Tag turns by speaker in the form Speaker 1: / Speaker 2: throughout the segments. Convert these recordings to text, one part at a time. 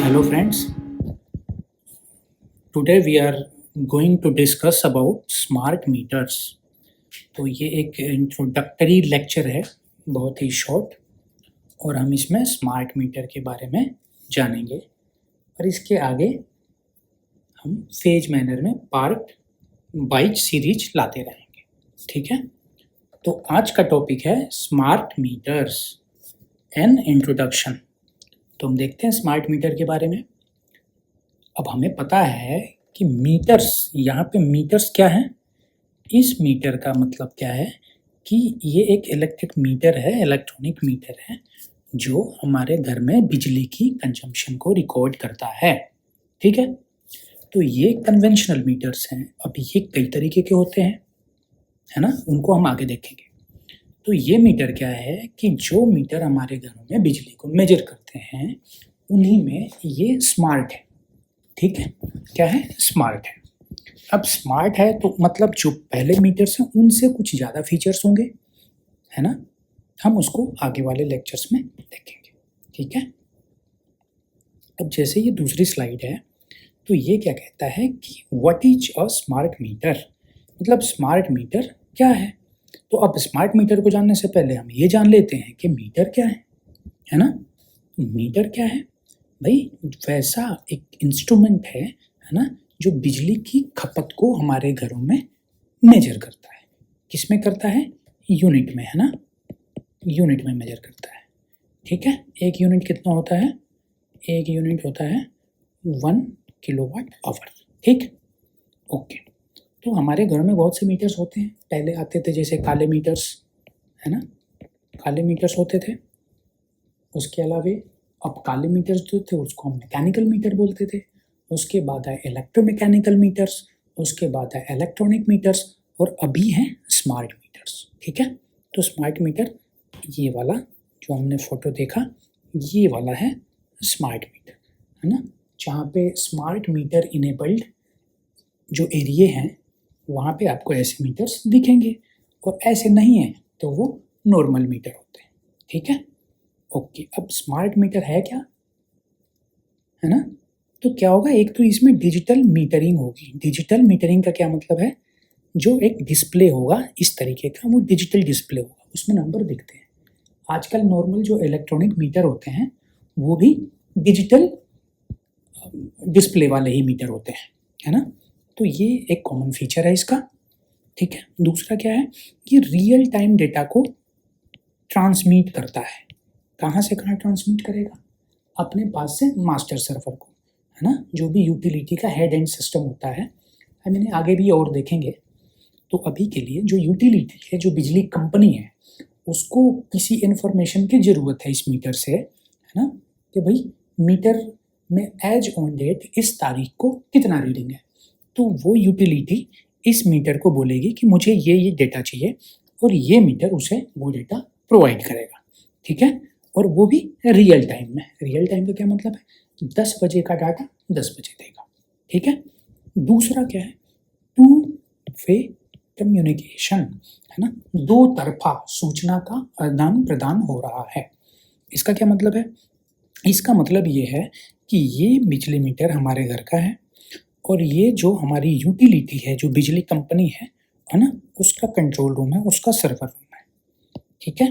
Speaker 1: Hello friends, today we are going to discuss about smart meters. तो ये एक introductory lecture है, बहुत ही शॉर्ट, और हम इसमें स्मार्ट मीटर के बारे में जानेंगे और इसके आगे हम फेज मैनर में पार्ट वाइज सीरीज लाते रहेंगे। ठीक है, तो आज का टॉपिक है स्मार्ट मीटर्स एन इंट्रोडक्शन। तो हम देखते हैं स्मार्ट मीटर के बारे में। अब हमें पता है कि मीटर्स, यहाँ पे मीटर्स क्या है। इस मीटर का मतलब क्या है कि ये एक इलेक्ट्रिक मीटर है, इलेक्ट्रॉनिक मीटर है, जो हमारे घर में बिजली की कंजम्पशन को रिकॉर्ड करता है। ठीक है, तो ये कन्वेंशनल मीटर्स हैं। अब ये कई तरीके के होते हैं, है ना, उनको हम आगे देखेंगे। तो ये मीटर क्या है कि जो मीटर हमारे घरों में बिजली को मेजर करते हैं, उन्हीं में ये स्मार्ट है। ठीक है, क्या है? स्मार्ट है। अब स्मार्ट है तो मतलब जो पहले मीटर्स हैं उनसे कुछ ज़्यादा फीचर्स होंगे, है ना। हम उसको आगे वाले लेक्चर्स में देखेंगे। ठीक है, अब जैसे ये दूसरी स्लाइड है, तो ये क्या कहता है कि what is a smart meter, मतलब स्मार्ट मीटर क्या है। तो अब स्मार्ट मीटर को जानने से पहले हम ये जान लेते हैं कि मीटर क्या है ना। मीटर क्या है भाई? वैसा एक इंस्ट्रूमेंट है ना, जो बिजली की खपत को हमारे घरों में मेजर करता है। किस में करता है? यूनिट में, है ना, यूनिट में मेजर करता है। ठीक है, एक यूनिट कितना होता है? एक यूनिट होता है 1 किलोवाट आवर। ठीक, ओके। तो हमारे घर में बहुत से मीटर्स होते हैं। पहले आते थे जैसे काले मीटर्स, है ना, काले मीटर्स होते थे। उसके अलावा अब काले मीटर्स जो थे उसको हम मैकेनिकल मीटर बोलते थे। उसके बाद आए इलेक्ट्रोमैकेनिकल मीटर्स, उसके बाद आए इलेक्ट्रॉनिक मीटर्स, और अभी हैं स्मार्ट मीटर्स। ठीक है, तो स्मार्ट मीटर ये वाला जो हमने फोटो देखा, ये वाला है स्मार्ट मीटर, है ना। जहाँ पे स्मार्ट मीटर इनेबल्ड जो एरिया हैं वहाँ पे आपको ऐसे मीटर्स दिखेंगे, और ऐसे नहीं हैं तो वो नॉर्मल मीटर होते हैं। ठीक है, ओके। अब स्मार्ट मीटर है क्या, है ना। तो क्या होगा, एक तो इसमें डिजिटल मीटरिंग होगी। डिजिटल मीटरिंग का क्या मतलब है? जो एक डिस्प्ले होगा इस तरीके का, वो डिजिटल डिस्प्ले होगा, उसमें नंबर दिखते हैं। आजकल नॉर्मल जो इलेक्ट्रॉनिक मीटर होते हैं वो भी डिजिटल डिस्प्ले वाले ही मीटर होते हैं, है ना। तो ये एक कॉमन फीचर है इसका। ठीक है, दूसरा क्या है, ये रियल टाइम डेटा को ट्रांसमिट करता है। कहाँ से कहाँ ट्रांसमिट करेगा? अपने पास से मास्टर सर्वर को, है ना, जो भी यूटिलिटी का हेड एंड सिस्टम होता है। हम इन्हें आगे भी और देखेंगे। तो अभी के लिए जो यूटिलिटी है, जो बिजली कंपनी है, उसको किसी इन्फॉर्मेशन की ज़रूरत है इस मीटर से, है ना, कि भाई मीटर में एज ऑन डेट इस तारीख को कितना रीडिंग है। तो वो यूटिलिटी इस मीटर को बोलेगी कि मुझे ये डेटा चाहिए, और ये मीटर उसे वो डेटा प्रोवाइड करेगा। ठीक है, और वो भी रियल टाइम में। रियल टाइम का क्या मतलब है? 10 बजे का डाटा 10 बजे देगा। ठीक है, दूसरा क्या है? टू वे कम्युनिकेशन, है ना, दो तरफा सूचना का आदान प्रदान हो रहा है। इसका क्या मतलब है? इसका मतलब ये है कि ये बिजली मीटर हमारे घर का है, और ये जो हमारी यूटिलिटी है, जो बिजली कंपनी है ना, उसका कंट्रोल रूम है, उसका सर्वर रूम है। ठीक है,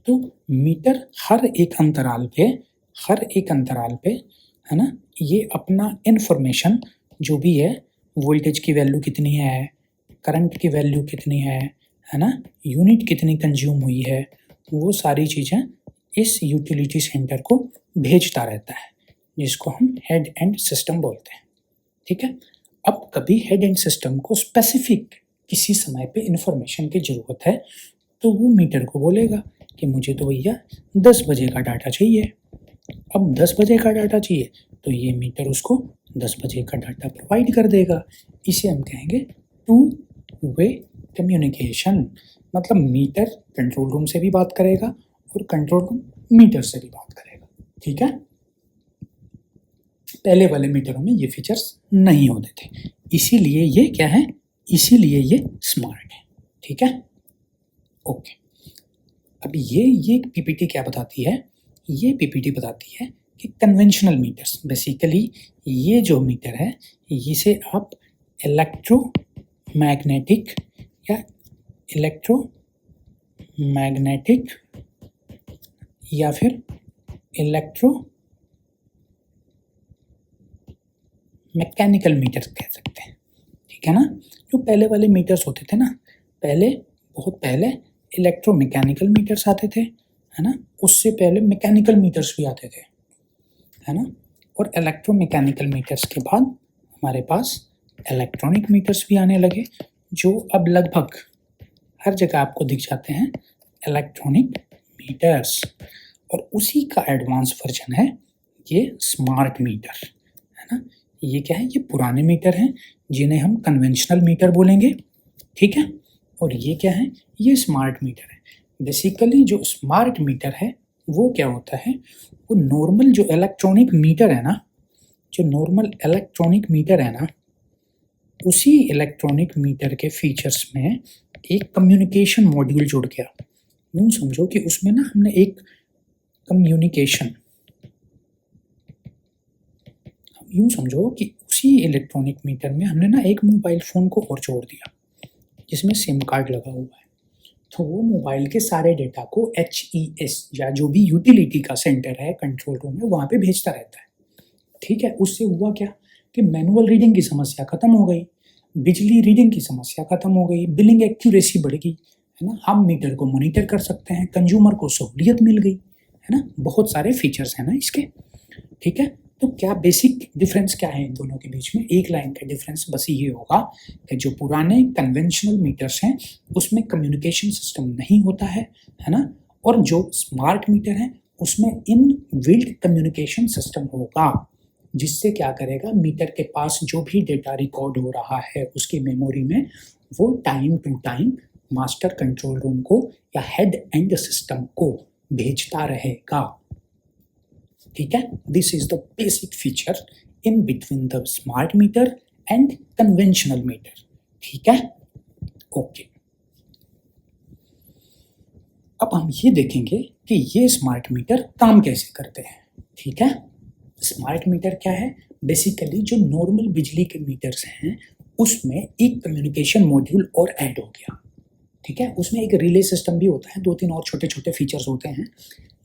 Speaker 1: तो मीटर हर एक अंतराल पे, है ना, ये अपना इन्फॉर्मेशन जो भी है, वोल्टेज की वैल्यू कितनी है, करंट की वैल्यू कितनी है ना, यूनिट कितनी कंज्यूम हुई है, वो सारी चीज़ें इस यूटिलिटी सेंटर को भेजता रहता है, जिसको हम हेड एंड सिस्टम बोलते हैं। ठीक है, अब कभी हेड एंड सिस्टम को स्पेसिफिक किसी समय पे इन्फॉर्मेशन की ज़रूरत है, तो वो मीटर को बोलेगा कि मुझे तो भैया 10 बजे का डाटा चाहिए। अब 10 बजे का डाटा चाहिए तो ये मीटर उसको 10 बजे का डाटा प्रोवाइड कर देगा। इसे हम कहेंगे टू वे कम्युनिकेशन। मतलब मीटर कंट्रोल रूम से भी बात करेगा और कंट्रोल रूम मीटर से भी बात करेगा। ठीक है, पहले वाले मीटरों में ये फीचर्स नहीं होते थे, इसीलिए ये क्या है, इसीलिए ये स्मार्ट है। ठीक है, ओके। अब ये पीपीटी क्या बताती है? ये पीपीटी बताती है कि कन्वेंशनल मीटर्स, बेसिकली ये जो मीटर है इसे आप इलेक्ट्रोमैग्नेटिक या इलेक्ट्रोमैग्नेटिक या फिर इलेक्ट्रो मैकेनिकल मीटर्स कह सकते हैं, ठीक है ना। जो पहले वाले मीटर्स होते थे ना, बहुत पहले इलेक्ट्रोमैकेनिकल मीटर्स आते थे, है ना, उससे पहले मैकेनिकल मीटर्स भी आते थे, है ना, और इलेक्ट्रोमैकेनिकल मीटर्स के बाद हमारे पास इलेक्ट्रॉनिक मीटर्स भी आने लगे, जो अब लगभग हर जगह आपको दिख जाते हैं, इलेक्ट्रॉनिक मीटर्स। और उसी का एडवांस वर्जन है ये स्मार्ट मीटर, है ना। ये क्या है, ये पुराने मीटर हैं जिन्हें हम कन्वेंशनल मीटर बोलेंगे, ठीक है। और ये क्या है, ये स्मार्ट मीटर है। बेसिकली जो स्मार्ट मीटर है वो क्या होता है, वो नॉर्मल जो इलेक्ट्रॉनिक मीटर है ना, उसी इलेक्ट्रॉनिक मीटर के फीचर्स में एक कम्युनिकेशन मॉड्यूल जुड़ गया। यूँ समझो कि उसमें ना हमने एक उसी इलेक्ट्रॉनिक मीटर में हमने ना एक मोबाइल फ़ोन को और जोड़ दिया जिसमें सिम कार्ड लगा हुआ है। तो वो मोबाइल के सारे डेटा को HES या जो भी यूटिलिटी का सेंटर है, कंट्रोल रूम है, वहाँ पे भेजता रहता है, ठीक है। उससे हुआ क्या कि मैनुअल रीडिंग की समस्या खत्म हो गई, बिजली रीडिंग की समस्या खत्म हो गई, बिलिंग एक्यूरेसी बढ़ गई, है ना। हम मीटर को मॉनिटर कर सकते हैं, कंज्यूमर को सहूलियत मिल गई, है ना। बहुत सारे फीचर्स हैं ना इसके, ठीक है। तो क्या बेसिक डिफरेंस क्या है इन दोनों के बीच में, एक लाइन का डिफरेंस बस ये होगा कि जो पुराने कन्वेंशनल मीटर्स हैं उसमें कम्युनिकेशन सिस्टम नहीं होता है ना, और जो स्मार्ट मीटर है उसमें इन बिल्ट कम्युनिकेशन सिस्टम होगा, जिससे क्या करेगा, मीटर के पास जो भी डेटा रिकॉर्ड हो रहा है उसकी मेमोरी में, वो time to time master control room को या हेड एंड सिस्टम को भेजता रहेगा, ठीक है। This is the basic feature in between the smart meter and conventional meter, ठीक है, ओके। अब हम ये देखेंगे कि ये स्मार्ट मीटर काम कैसे करते हैं, ठीक है। स्मार्ट मीटर क्या है, बेसिकली जो नॉर्मल बिजली के मीटर्स हैं उसमें एक कम्युनिकेशन मॉड्यूल और ऐड हो गया, ठीक है। उसमें एक रिले सिस्टम भी होता है, 2-3 और छोटे छोटे फीचर्स होते हैं,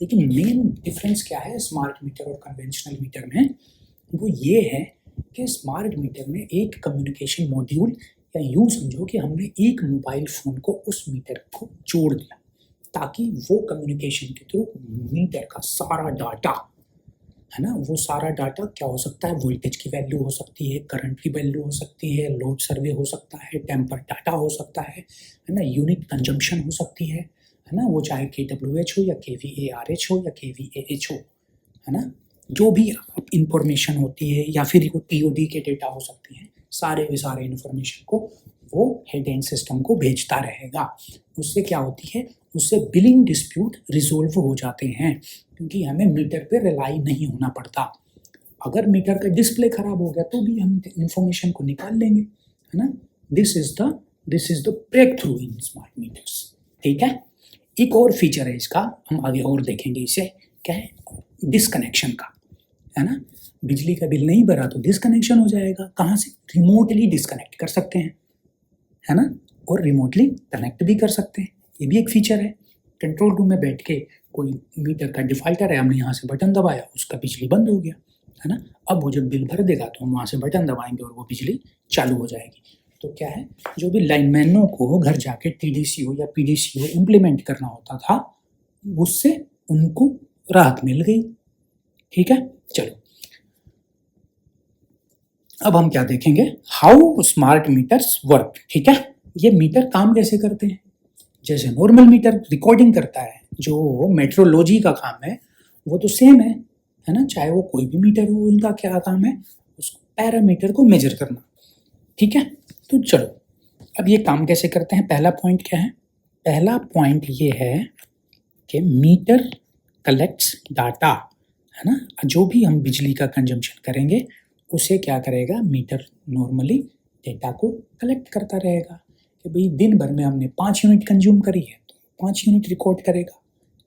Speaker 1: लेकिन मेन डिफरेंस क्या है स्मार्ट मीटर और कन्वेंशनल मीटर में, वो ये है कि स्मार्ट मीटर में एक कम्युनिकेशन मॉड्यूल, या यूँ समझो कि हमने एक मोबाइल फ़ोन को उस मीटर को जोड़ दिया ताकि वो कम्युनिकेशन के थ्रू मीटर का सारा डाटा, है ना, वो सारा डाटा क्या हो सकता है, वोल्टेज की वैल्यू हो सकती है, करंट की वैल्यू हो सकती है, लोड सर्वे हो सकता है, टेम्पर डाटा हो सकता है ना, यूनिट कंजम्पशन हो सकती है ना, वो चाहे kWh हो या kVARH हो या kVAH हो, है ना, जो भी इंफॉर्मेशन होती है, या फिर वो TOD के डेटा हो सकते हैं, सारे इन्फॉर्मेशन को वो हेड एंड सिस्टम को भेजता रहेगा। उससे क्या होती है, उससे बिलिंग डिस्प्यूट रिजोल्व हो जाते हैं, क्योंकि हमें मीटर पे रिलाई नहीं होना पड़ता। अगर मीटर का डिस्प्ले खराब हो गया तो भी हम इंफॉर्मेशन को निकाल लेंगे, है ना। This is the breakthrough in smart meters, ठीक है। एक और फीचर है इसका, हम आगे और देखेंगे इसे, क्या है, डिस्कनेक्शन का, है ना। बिजली का बिल नहीं भरा तो डिस्कनेक्शन हो जाएगा, कहाँ से, रिमोटली डिस्कनेक्ट कर सकते हैं, है ना, और रिमोटली कनेक्ट भी कर सकते हैं, ये भी एक फीचर है। कंट्रोल रूम में बैठ के कोई मीटर का डिफाल्टर है, हमने यहाँ से बटन दबाया, उसका बिजली बंद हो गया, है ना। अब वो जब बिल भर देगा तो हम वहाँ से बटन दबाएंगे और वो बिजली चालू हो जाएगी। तो क्या है, जो भी लाइनमैनों को घर जाके TDCO या PDCO इम्प्लीमेंट करना होता था, उससे उनको राहत मिल गई, ठीक है। चलो अब हम क्या देखेंगे, हाउ स्मार्ट मीटर्स वर्क, ठीक है। ये मीटर काम कैसे करते हैं, जैसे नॉर्मल मीटर रिकॉर्डिंग करता है, जो मेट्रोलॉजी का काम है वो तो सेम है ना, चाहे वो कोई भी मीटर हो, उनका क्या काम है, उस पैरामीटर को मेजर करना, ठीक है। तो चलो अब ये काम कैसे करते हैं, पहला पॉइंट क्या है, पहला पॉइंट ये है कि मीटर कलेक्ट्स डाटा, है ना। जो भी हम बिजली का कंजम्पशन करेंगे उसे क्या करेगा, मीटर नॉर्मली डेटा को कलेक्ट करता रहेगा, कि भाई दिन भर में हमने 5 यूनिट कंज्यूम करी है तो 5 यूनिट रिकॉर्ड करेगा,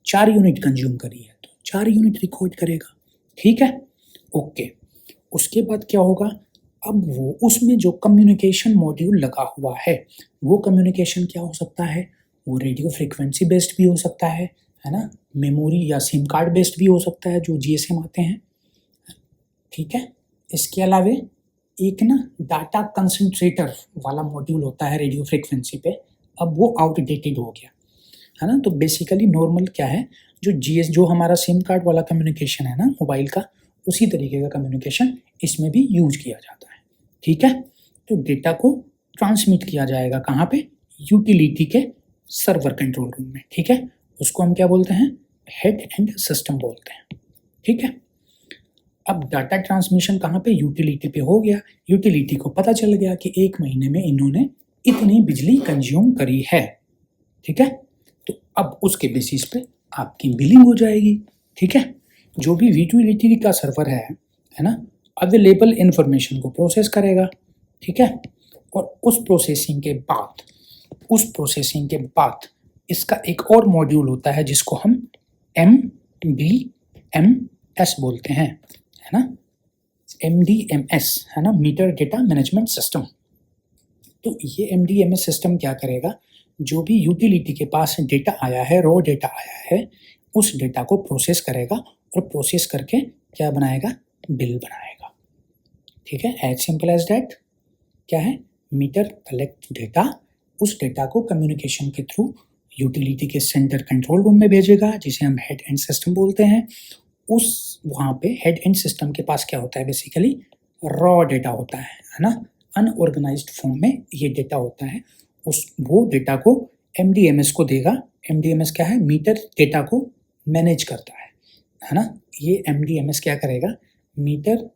Speaker 1: 4 यूनिट कंज्यूम करी है तो 4 यूनिट रिकॉर्ड करेगा, ठीक है, ओके। उसके बाद क्या होगा, अब वो उसमें जो कम्युनिकेशन मॉड्यूल लगा हुआ है वो कम्युनिकेशन क्या हो सकता है, वो रेडियो फ्रीक्वेंसी बेस्ड भी हो सकता है ना, मेमोरी या सिम कार्ड बेस्ड भी हो सकता है जो जीएसएम आते हैं, ठीक है। इसके अलावा एक ना डाटा कंसंट्रेटर वाला मॉड्यूल होता है रेडियो फ्रीक्वेंसी पे, अब वो आउटडेटेड हो गया है ना। तो बेसिकली नॉर्मल क्या है, जो हमारा सिम कार्ड वाला कम्युनिकेशन है ना मोबाइल का, उसी तरीके का कम्युनिकेशन इसमें भी यूज किया जाता है, ठीक है। तो डेटा को ट्रांसमिट किया जाएगा कहाँ पे, यूटिलिटी के सर्वर कंट्रोल रूम में, ठीक है। उसको हम क्या बोलते हैं, हेड एंड सिस्टम बोलते हैं, ठीक है। अब डाटा ट्रांसमिशन कहाँ पे, यूटिलिटी पे हो गया। यूटिलिटी को पता चल गया कि एक महीने में इन्होंने इतनी बिजली कंज्यूम करी है, ठीक है। तो अब उसके बेसिस पे आपकी बिलिंग हो जाएगी, ठीक है। जो भी यूटिलिटी का सर्वर है ना, अवेलेबल इंफॉर्मेशन को प्रोसेस करेगा, ठीक है। और उस प्रोसेसिंग के बाद इसका एक और मॉड्यूल होता है जिसको हम MDMS बोलते हैं, है ना, MDMS है ना, मीटर डेटा मैनेजमेंट सिस्टम। तो ये MDMS सिस्टम क्या करेगा, जो भी यूटिलिटी के पास डेटा आया है, रॉ डेटा आया है, उस डेटा को प्रोसेस करेगा और प्रोसेस करके क्या बनाएगा, बिल बनाएगा, ठीक है। As simple as that. क्या है, मीटर कलेक्ट डेटा, उस डेटा को कम्युनिकेशन के थ्रू यूटिलिटी के सेंटर कंट्रोल रूम में भेजेगा जिसे हम हेड एंड सिस्टम बोलते हैं। उस वहाँ पे हेड एंड सिस्टम के पास क्या होता है, बेसिकली रॉ डेटा होता है ना, अनऑर्गेनाइज्ड फॉर्म में ये डेटा होता है। वो डेटा को MDMS को देगा। MDMS क्या है, मीटर डेटा को मैनेज करता है ना। ये MDMS क्या करेगा, मीटर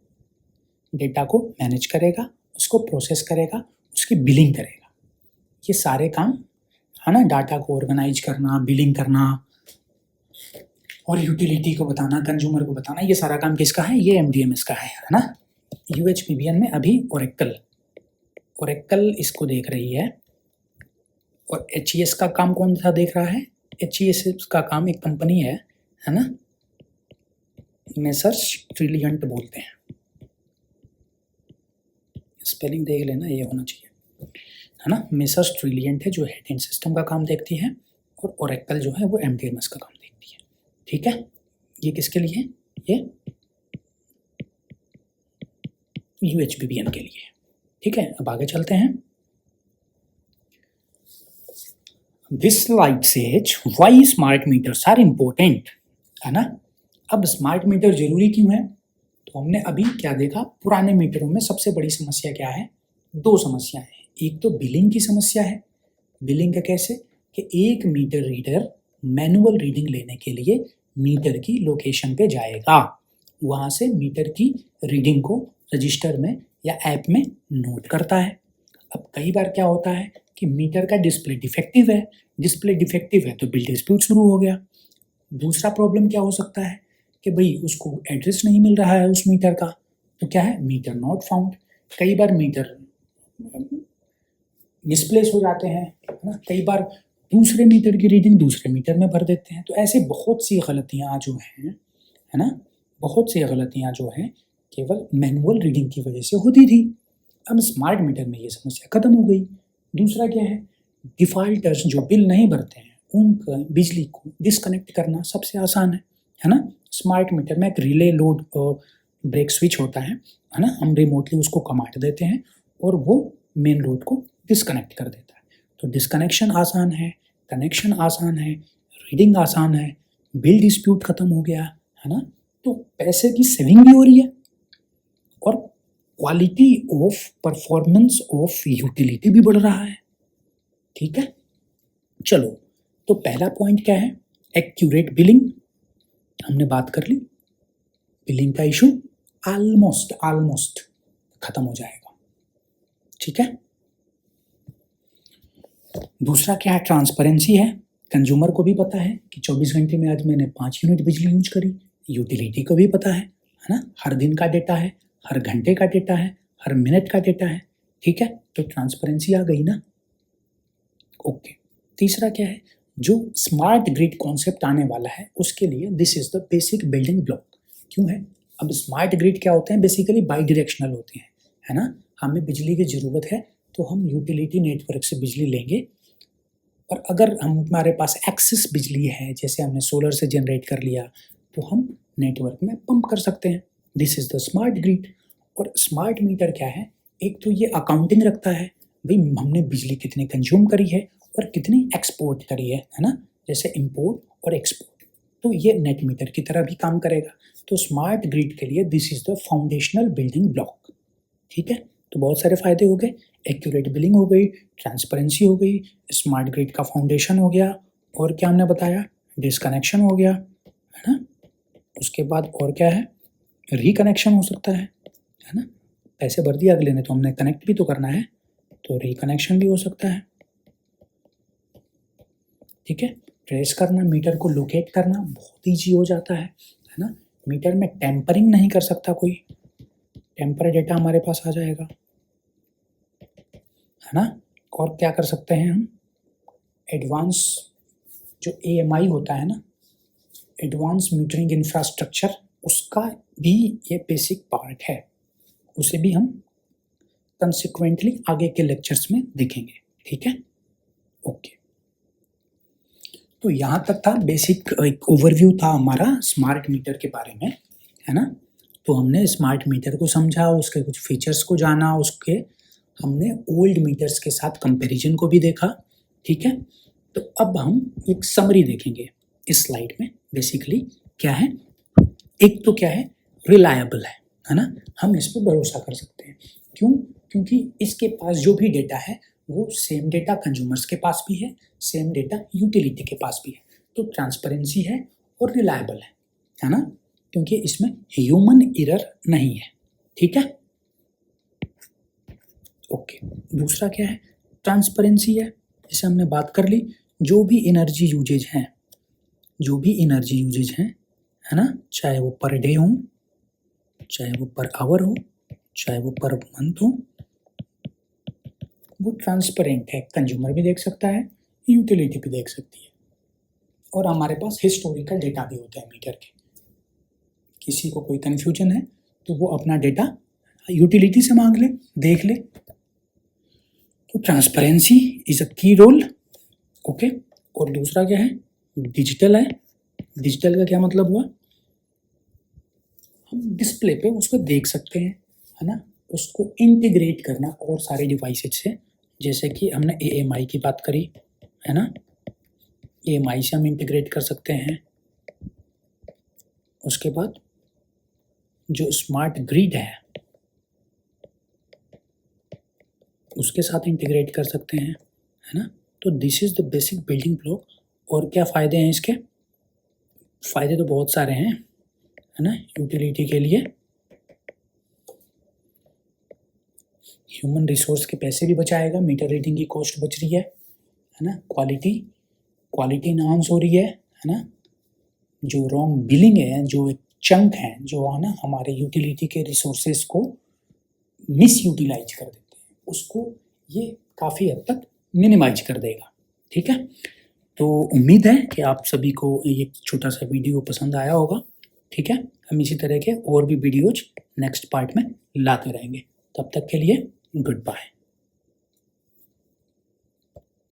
Speaker 1: डेटा को मैनेज करेगा, उसको प्रोसेस करेगा, उसकी बिलिंग करेगा। ये सारे काम है ना, डाटा को ऑर्गेनाइज करना, बिलिंग करना और यूटिलिटी को बताना, कंज्यूमर को बताना, ये सारा काम किसका है, ये MDMS का है ना। UHPBN में अभी ओरेकल इसको देख रही है, और HES का काम कौन सा देख रहा है, HES का काम एक कंपनी है ना, मेसर्स ट्रिलियंट बोलते हैं, स्पेलिंग देख लेना, ये होना चाहिए है ना। मेसर्स ट्रिलियंट है जो हेड एंड सिस्टम का काम देखती है, और ओरेकल जो है वो MDMS का काम देखती है, ठीक है। ये किसके लिए, ये UHPBN के लिए, ठीक है। अब आगे चलते हैं। This slide says why smart meters are important, है ना। अब स्मार्ट मीटर जरूरी क्यों है, तो हमने अभी क्या देखा, पुराने मीटरों में सबसे बड़ी समस्या क्या है, दो समस्याएं हैं। एक तो बिलिंग की समस्या है। बिलिंग का कैसे, कि एक मीटर रीडर मैनुअल रीडिंग लेने के लिए मीटर की लोकेशन पे जाएगा, वहाँ से मीटर की रीडिंग को रजिस्टर में या ऐप में नोट करता है। अब कई बार क्या होता है कि मीटर का डिस्प्ले डिफेक्टिव है तो बिल डिस्प्यूट शुरू हो गया। दूसरा प्रॉब्लम क्या हो सकता है कि भाई उसको एड्रेस नहीं मिल रहा है उस मीटर का, तो क्या है, मीटर नॉट फाउंड। कई बार मीटर मिसप्लेस हो जाते हैं, है ना। कई बार दूसरे मीटर की रीडिंग दूसरे मीटर में भर देते हैं। तो ऐसे बहुत सी गलतियाँ जो हैं, है ना, बहुत सी गलतियाँ जो हैं केवल मैनुअल रीडिंग की वजह से होती थी। अब स्मार्ट मीटर में ये समस्या खत्म हो गई। दूसरा क्या है, डिफ़ॉल्टर्स जो बिल नहीं भरते हैं उनका बिजली को डिस्कनेक्ट करना सबसे आसान है ना। स्मार्ट मीटर में एक रिले लोड ब्रेक स्विच होता है ना, हम रिमोटली उसको कमांड देते हैं और वो मेन लोड को डिस्कनेक्ट कर देता है। तो डिस्कनेक्शन आसान है, कनेक्शन आसान है, रीडिंग आसान है, बिल डिस्प्यूट खत्म हो गया, है ना। तो पैसे की सेविंग भी हो रही है और quality of performance of utility भी बढ़ रहा है, ठीक है। चलो, तो पहला पॉइंट क्या है, एक्यूरेट बिलिंग, हमने बात कर ली। बिलिंग का इशू ऑलमोस्ट खत्म हो जाएगा, ठीक है। दूसरा क्या है, ट्रांसपेरेंसी है। कंज्यूमर को भी पता है कि 24 घंटे में आज मैंने 5 यूनिट बिजली यूज करी। यूटिलिटी को भी पता है ना, हर दिन का डेटा है, हर घंटे का डेटा है, हर मिनट का डेटा है, ठीक है। तो ट्रांसपेरेंसी आ गई ना, ओके। तीसरा क्या है, जो स्मार्ट ग्रिड कॉन्सेप्ट आने वाला है उसके लिए this is the basic building block. क्यों है, अब स्मार्ट ग्रिड क्या होते हैं, बेसिकली बाई डायरेक्शनल होते हैं, है ना। हमें बिजली की ज़रूरत है तो हम यूटिलिटी नेटवर्क से बिजली लेंगे, और अगर हमारे पास एक्सेस बिजली है, जैसे हमने सोलर से जनरेट कर लिया, तो हम नेटवर्क में पंप कर सकते हैं। This is the smart grid. और स्मार्ट मीटर क्या है, एक तो ये अकाउंटिंग रखता है, भाई हमने बिजली कितनी कंज्यूम करी है और कितनी एक्सपोर्ट करी है ना, जैसे इंपोर्ट और एक्सपोर्ट, तो ये नेट मीटर की तरह भी काम करेगा। तो स्मार्ट ग्रिड के लिए this is the foundational building block, ठीक है। तो बहुत सारे फायदे हो गए, एक्यूरेट बिलिंग हो गई, ट्रांसपेरेंसी हो गई, स्मार्ट ग्रिड का फाउंडेशन हो गया, और क्या हमने बताया, डिसकनेक्शन हो गया, है ना। उसके बाद और क्या है, रिकनेक्शन हो सकता है ना। पैसे भर दिया अगले ने तो हमने कनेक्ट भी तो करना है, तो रिकनेक्शन भी हो सकता है, ठीक है। ट्रेस करना, मीटर को लोकेट करना बहुत ईजी हो जाता है ना। मीटर में टेम्परिंग नहीं कर सकता कोई, टेम्पर डेटा हमारे पास आ जाएगा, है ना। और क्या कर सकते हैं हम, एडवांस जो AMI होता है ना, एडवांस मीटरिंग इंफ्रास्ट्रक्चर, उसका भी ये बेसिक पार्ट है, उसे भी हम कंसिक्वेंटली आगे के लेक्चर्स में देखेंगे, ठीक है। ओके, तो यहाँ तक था बेसिक, एक ओवरव्यू था हमारा स्मार्ट मीटर के बारे में, है ना। तो हमने स्मार्ट मीटर को समझा, उसके कुछ फीचर्स को जाना, उसके हमने ओल्ड मीटर्स के साथ कंपैरिजन को भी देखा, ठीक है। तो अब हम एक समरी देखेंगे इस स्लाइड में। बेसिकली क्या है, एक तो क्या है, रिलायबल है ना, हम इस पर भरोसा कर सकते हैं। क्यों, क्योंकि इसके पास जो भी डेटा है वो सेम डेटा कंज्यूमर्स के पास भी है, सेम डेटा यूटिलिटी के पास भी है, तो ट्रांसपेरेंसी है और रिलायबल है ना, क्योंकि इसमें ह्यूमन एरर नहीं है, ठीक है। ओके, दूसरा क्या है, ट्रांसपेरेंसी है, जैसे हमने बात कर ली, जो भी एनर्जी यूजेज हैं, जो भी एनर्जी यूजेज हैं, है ना, चाहे वो पर डे हो, चाहे वो पर आवर हो, चाहे वो पर मंथ हो, वो ट्रांसपेरेंट है, कंज्यूमर भी देख सकता है, यूटिलिटी भी देख सकती है, और हमारे पास हिस्टोरिकल डेटा भी होता है मीटर के। किसी को कोई कन्फ्यूजन है तो वो अपना डेटा यूटिलिटी से मांग ले, देख ले। तो ट्रांसपेरेंसी इज अ की रोल, ओके। और दूसरा क्या है, डिजिटल है। डिजिटल का क्या मतलब हुआ, हम डिस्प्ले पे उसको देख सकते हैं, है ना। उसको इंटीग्रेट करना और सारे डिवाइसेज से, जैसे कि हमने AMI की बात करी, है ना, AMI से हम इंटीग्रेट कर सकते हैं। उसके बाद जो स्मार्ट ग्रिड है उसके साथ इंटीग्रेट कर सकते हैं, है ना। तो this is the basic building block. और क्या फ़ायदे हैं इसके, फ़ायदे तो बहुत सारे हैं, है ना। यूटिलिटी के लिए ह्यूमन रिसोर्स के पैसे भी बचाएगा, मीटर रीडिंग की कॉस्ट बच रही है ना। क्वालिटी इन्हांस हो रही है ना। जो रॉन्ग बिलिंग है, जो एक चंक है जो है ना हमारे यूटिलिटी के रिसोर्सेज को मिस यूटिलाइज कर देते हैं, उसको ये काफ़ी हद तक मिनिमाइज कर देगा, ठीक है। तो उम्मीद है कि आप सभी को ये छोटा सा वीडियो पसंद आया होगा, ठीक है। हम इसी तरह के और भी वीडियोज नेक्स्ट पार्ट में लाते रहेंगे, तब तक के लिए गुड बाय।